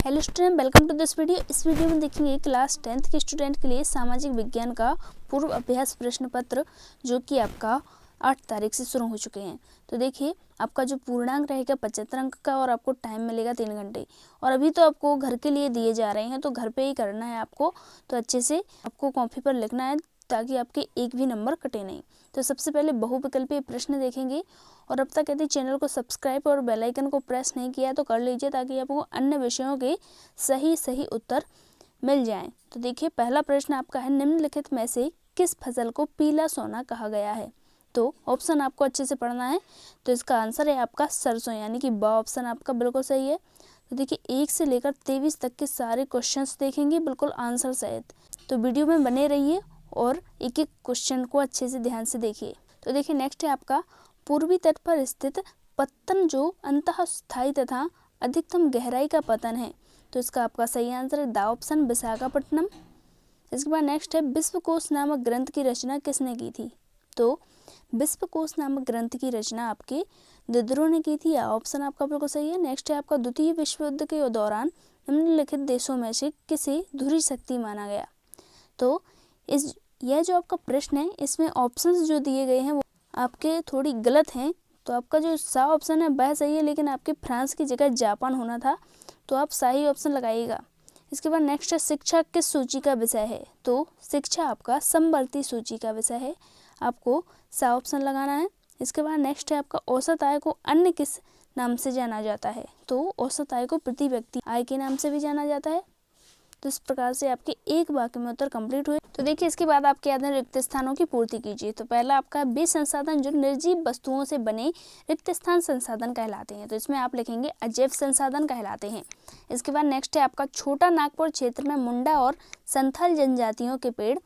Hello student, welcome to this video. इस video में देखेंगे क्लास 10th के स्टूडेंट के लिए सामाजिक विज्ञान का पूर्व अभ्यास प्रश्न पत्र, जो कि आपका 8 तारीख से शुरू हो चुके हैं। तो देखिए, आपका जो पूर्णांक रहेगा 75 अंक का और आपको टाइम मिलेगा 3 घंटे। और अभी तो आपको घर के लिए दिए जा रहे हैं, तो घर पे ही करना है आपको। तो अच्छे से आपको कॉपी पर लिखना है ताकि आपके एक भी नंबर कटे नहीं। तो सबसे पहले बहुविकल्पीय प्रश्न देखेंगे। और अब तक यदि चैनल को सब्सक्राइब और बेल आइकन को प्रेस नहीं किया तो कर लीजिए, ताकि आपको अन्य विषयों के सही उत्तर मिल जाएं। तो देखिए, पहला प्रश्न आपका है, निम्नलिखित में से किस फसल को पीला सोना कहा गया है? तो ऑप्शन आपको अच्छे से पढ़ना है। तो इसका आंसर है आपका सरसों, यानी कि ब ऑप्शन आपका बिल्कुल सही है। तो देखिए, 1 से लेकर 23 तक के सारे क्वेश्चंस देखेंगे बिल्कुल आंसर सहित। तो वीडियो में बने रहिए और एक एक क्वेश्चन को अच्छे से ध्यान से देखिए। तो देखिए, नेक्स्ट है आपका, पूर्वी तट पर स्थित पत्तन जो अंतःस्थायी तथा अधिकतम गहराई का पतन है। तो इसका आपका सही आंसर है द ऑप्शन विशाखापट्टनम। इसके बाद नेक्स्ट है, विश्वकोश नामक ग्रंथ की रचना किसने की थी? तो विश्वकोश नामक ग्रंथ की रचना आपके दिदरों ने की थी। ऑप्शन आपका बिल्कुल सही है। नेक्स्ट है आपका, द्वितीय विश्व युद्ध के दौरान निम्नलिखित देशों में से किसे धुरी शक्ति माना गया? तो यह जो आपका प्रश्न है, इसमें ऑप्शंस जो दिए गए हैं वो आपके थोड़ी गलत हैं। तो आपका जो सा ऑप्शन है वह सही है, लेकिन आपके फ्रांस की जगह जापान होना था, तो आप सही ऑप्शन लगाइएगा। इसके बाद नेक्स्ट है, शिक्षा किस सूची का विषय है? तो शिक्षा आपका समवर्ती सूची का विषय है, आपको सा ऑप्शन लगाना है। इसके बाद नेक्स्ट है आपका, औसत आय को अन्य किस नाम से जाना जाता है? तो औसत आय को प्रति व्यक्ति आय के नाम से भी जाना जाता है। तो इस प्रकार से आपके एक वाक्य में उत्तर कंप्लीट हुए। तो देखिए, इसके बाद आपके याद है रिक्त स्थानों की पूर्ति कीजिए। तो पहला आपका, वे संसाधन जो निर्जीव वस्तुओं से बने रिक्त स्थान संसाधन कहलाते हैं। तो इसमें आप लिखेंगे अजैव संसाधन कहलाते हैं। इसके बाद नेक्स्ट है आपका, छोटा नागपुर क्षेत्र में मुंडा और संथाल जनजातियों के पेड़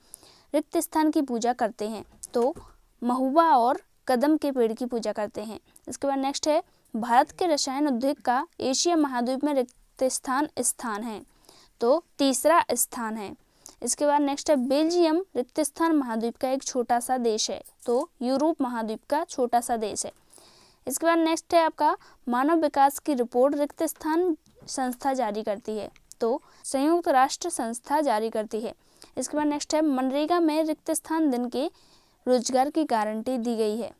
रिक्त स्थान की पूजा करते हैं। तो महुआ और कदम के पेड़ की पूजा करते हैं। इसके बाद नेक्स्ट है, भारत के रसायन उद्योग का एशिया महाद्वीप में रिक्त स्थान है। तो तीसरा स्थान है। इसके बाद नेक्स्ट है, बेल्जियम रिक्त स्थान महाद्वीप का एक छोटा सा देश है। तो यूरोप महाद्वीप का छोटा सा देश है। इसके बाद नेक्स्ट है आपका, मानव विकास की रिपोर्ट रिक्त स्थान संस्था जारी करती है। तो संयुक्त राष्ट्र संस्था जारी करती है। इसके बाद नेक्स्ट है, मनरेगा में रिक्त स्थान दिन के रोजगार की गारंटी दी गई है।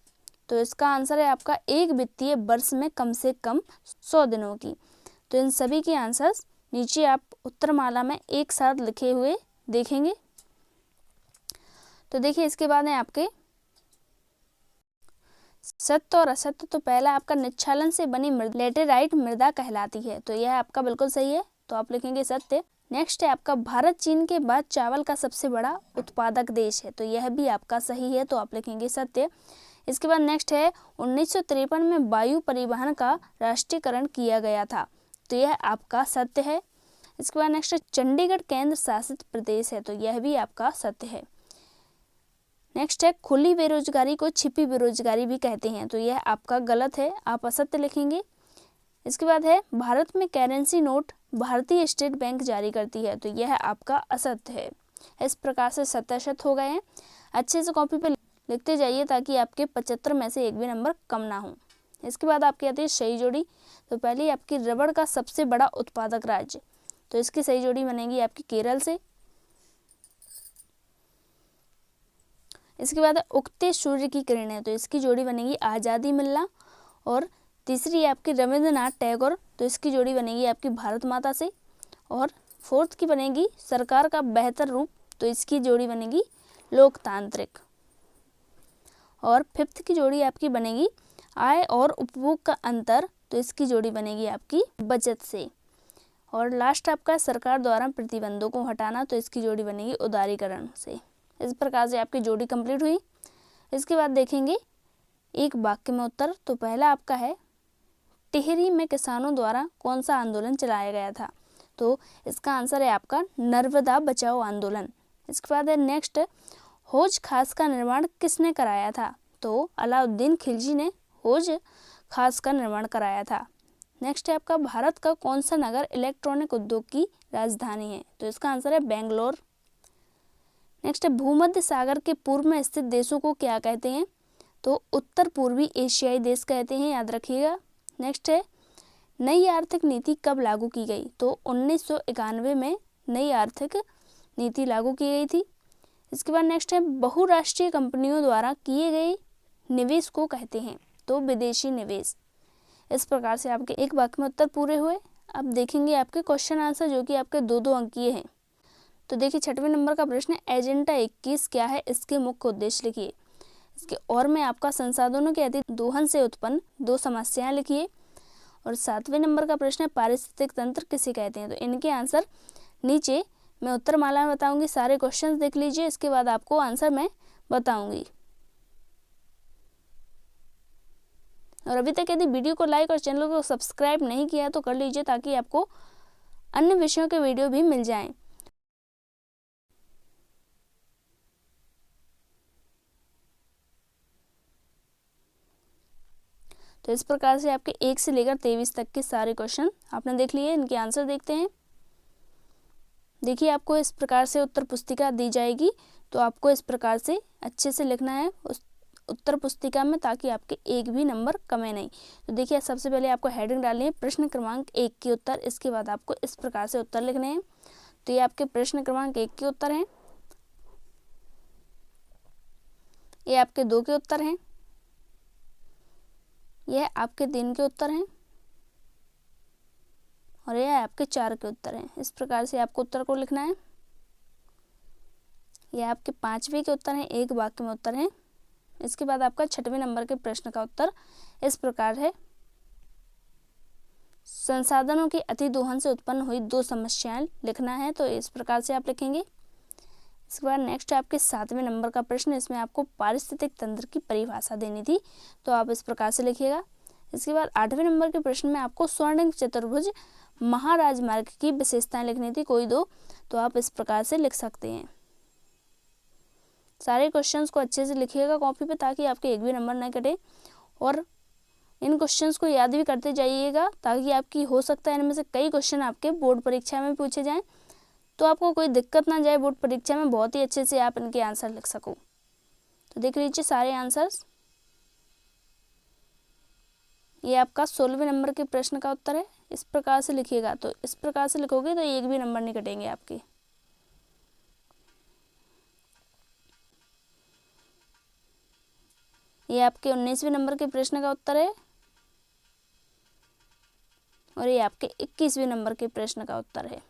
तो इसका आंसर है आपका, एक वित्तीय वर्ष में कम से कम 100 दिनों की। तो इन सभी के आंसर्स नीचे आप उत्तरमाला में एक साथ लिखे हुए देखेंगे। तो देखिए, इसके बाद है आपके सत्य और असत्य। तो पहला आपका, निच्छालन से बनी लेटेराइट मृदा कहलाती है। तो यह आपका बिल्कुल सही है, तो आप लिखेंगे सत्य। नेक्स्ट है आपका, भारत चीन के बाद चावल का सबसे बड़ा उत्पादक देश है। तो यह भी आपका सही है, तो आप लिखेंगे सत्य। इसके बाद नेक्स्ट है, 1953 में वायु परिवहन का राष्ट्रीयकरण किया गया था। तो यह आपका सत्य है। इसके बाद नेक्स्ट, चंडीगढ़ केंद्र शासित प्रदेश है। तो यह भी आपका सत्य है। नेक्स्ट है, खुली बेरोजगारी को छिपी बेरोजगारी भी कहते हैं। तो यह आपका गलत है, आप असत्य लिखेंगे। इसके बाद है, भारत में करेंसी नोट भारतीय स्टेट बैंक जारी करती है। तो यह आपका असत्य है। इस प्रकार से 77 हो गए हैं। अच्छे से कॉपी पे लिखते जाइए, ताकि आपके 75 में से एक भी नंबर कम ना हो। इसके बाद आपकी आती है सही जोड़ी। तो पहले आपकी, रबड़ का सबसे बड़ा उत्पादक राज्य। तो इसकी सही जोड़ी बनेगी आपकी केरल से। इसके बाद उगते सूर्य की किरणें। तो इसकी जोड़ी बनेगी आज़ादी मिलना। और तीसरी है आपकी, रविंद्रनाथ टैगोर। तो इसकी जोड़ी बनेगी आपकी भारत माता से। और फोर्थ की बनेगी, सरकार का बेहतर रूप। तो इसकी जोड़ी बनेगी लोकतांत्रिक। और फिफ्थ की जोड़ी आपकी बनेगी आय और उपभोग का अंतर। तो इसकी जोड़ी बनेगी आपकी बचत से। और लास्ट आपका, सरकार द्वारा प्रतिबंधों को हटाना। तो इसकी जोड़ी बनेगी उदारीकरण से। इस प्रकार से आपकी जोड़ी कंप्लीट हुई। इसके बाद देखेंगे एक वाक्य में उत्तर। तो पहला आपका है, टिहरी में किसानों द्वारा कौन सा आंदोलन चलाया गया था? तो इसका आंसर है आपका, नर्मदा बचाओ आंदोलन। इसके बाद है नेक्स्ट, हौज खास का निर्माण किसने कराया था? तो अलाउद्दीन खिलजी ने हौज खास का निर्माण कराया था। नेक्स्ट है आपका, भारत का कौन सा नगर इलेक्ट्रॉनिक उद्योग की राजधानी है? तो इसका आंसर है बेंगलोर। नेक्स्ट है, भूमध्य सागर के पूर्व में स्थित देशों को क्या कहते हैं? तो उत्तर पूर्वी एशियाई देश कहते हैं, याद रखिएगा। नेक्स्ट है, नई आर्थिक नीति कब लागू की गई? तो 1991 में नई आर्थिक नीति लागू की गई थी। इसके बाद नेक्स्ट है, बहुराष्ट्रीय कंपनियों द्वारा किए गए निवेश को कहते हैं? तो विदेशी निवेश। इस प्रकार से आपके एक वाक्य में उत्तर पूरे हुए। अब देखेंगे आपके क्वेश्चन आंसर जो कि आपके 2-2 अंकीय हैं। तो देखिए 6वें नंबर का प्रश्न है, एजेंडा 21 क्या है? इसके मुख्य उद्देश्य लिखिए। इसके और में आपका संसाधनों के अति दोहन से उत्पन्न 2 समस्याएं लिखिए। और 7वें नंबर का प्रश्न है, पारिस्थितिक तंत्र किसे कहते हैं? तो इनके आंसर नीचे मैं उत्तरमाला में बताऊंगी। सारे क्वेश्चंस देख लीजिए, इसके बाद आपको आंसर मैं बताऊंगी। और अभी तक यदि वीडियो को लाइक और चैनल को सब्सक्राइब नहीं किया तो कर लीजिए, ताकि आपको अन्य विषयों के वीडियो भी मिल जाएं। तो इस प्रकार से आपके 1 से लेकर 23 तक के सारे क्वेश्चन आपने देख लिए। इनके आंसर देखते हैं। देखिए आपको इस प्रकार से उत्तर पुस्तिका दी जाएगी, तो आपको इस प्रकार से अच्छे से लिखना है उस उत्तर पुस्तिका में, ताकि आपके एक भी नंबर कमे नहीं। तो देखिए सबसे पहले आपको हेडिंग डालनी है प्रश्न क्रमांक 1 के उत्तर। इसके बाद आपको इस प्रकार से उत्तर लिखने हैं। तो ये आपके प्रश्न क्रमांक 1 के उत्तर हैं, ये आपके 2 के उत्तर हैं, यह आपके 3 के उत्तर हैं और यह आपके 4 के उत्तर हैं। इस प्रकार से आपको उत्तर को लिखना है। यह आपके 5वें के उत्तर हैं, एक वाक्य में उत्तर हैं। इसके बाद आपका 6वें नंबर के प्रश्न का उत्तर इस प्रकार है, संसाधनों के अति दोहन से उत्पन्न हुई 2 समस्याएं लिखना है। तो इस प्रकार से आप लिखेंगे। इसके बाद नेक्स्ट आपके 7वें नंबर का प्रश्न, इसमें आपको पारिस्थितिक तंत्र की परिभाषा देनी थी, तो आप इस प्रकार से लिखिएगा। इसके बाद 8वें नंबर के प्रश्न में आपको स्वर्णिम चतुर्भुज महाराजमार्ग की विशेषताएं लिखनी थी, कोई 2, तो आप इस प्रकार से लिख सकते हैं। सारे क्वेश्चंस को अच्छे से लिखिएगा कॉपी पे, ताकि आपके एक भी नंबर न कटे। और इन क्वेश्चंस को याद भी करते जाइएगा, ताकि आपकी हो सकता है इनमें से कई क्वेश्चन आपके बोर्ड परीक्षा में पूछे जाएं, तो आपको कोई दिक्कत ना जाए बोर्ड परीक्षा में, बहुत ही अच्छे से आप इनके आंसर लिख सको। तो देख लीजिए सारे आंसर्स। ये आपका 16वें नंबर के प्रश्न का उत्तर है। इस प्रकार से लिखिएगा, तो इस प्रकार से लिखोगे तो एक भी नंबर नहीं कटेंगे आपके। ये आपके 19वें नंबर के प्रश्न का उत्तर है और ये आपके 21वें नंबर के प्रश्न का उत्तर है।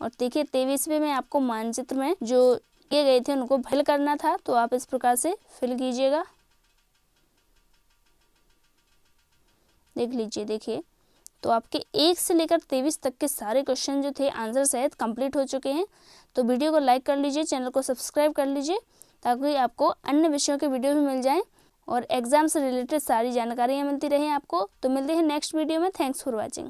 और देखिए 23वें में आपको मानचित्र में जो किए गए थे उनको फिल करना था, तो आप इस प्रकार से फिल कीजिएगा। देख लीजिए, देखिए तो आपके 1 से लेकर 23 तक के सारे क्वेश्चन जो थे आंसर सहित कंप्लीट हो चुके हैं। तो वीडियो को लाइक कर लीजिए, चैनल को सब्सक्राइब कर लीजिए, ताकि आपको अन्य विषयों के वीडियो भी मिल जाएं और एग्जाम से रिलेटेड सारी जानकारियाँ मिलती रहें आपको। तो मिलते हैं नेक्स्ट वीडियो में। Thanks for watching.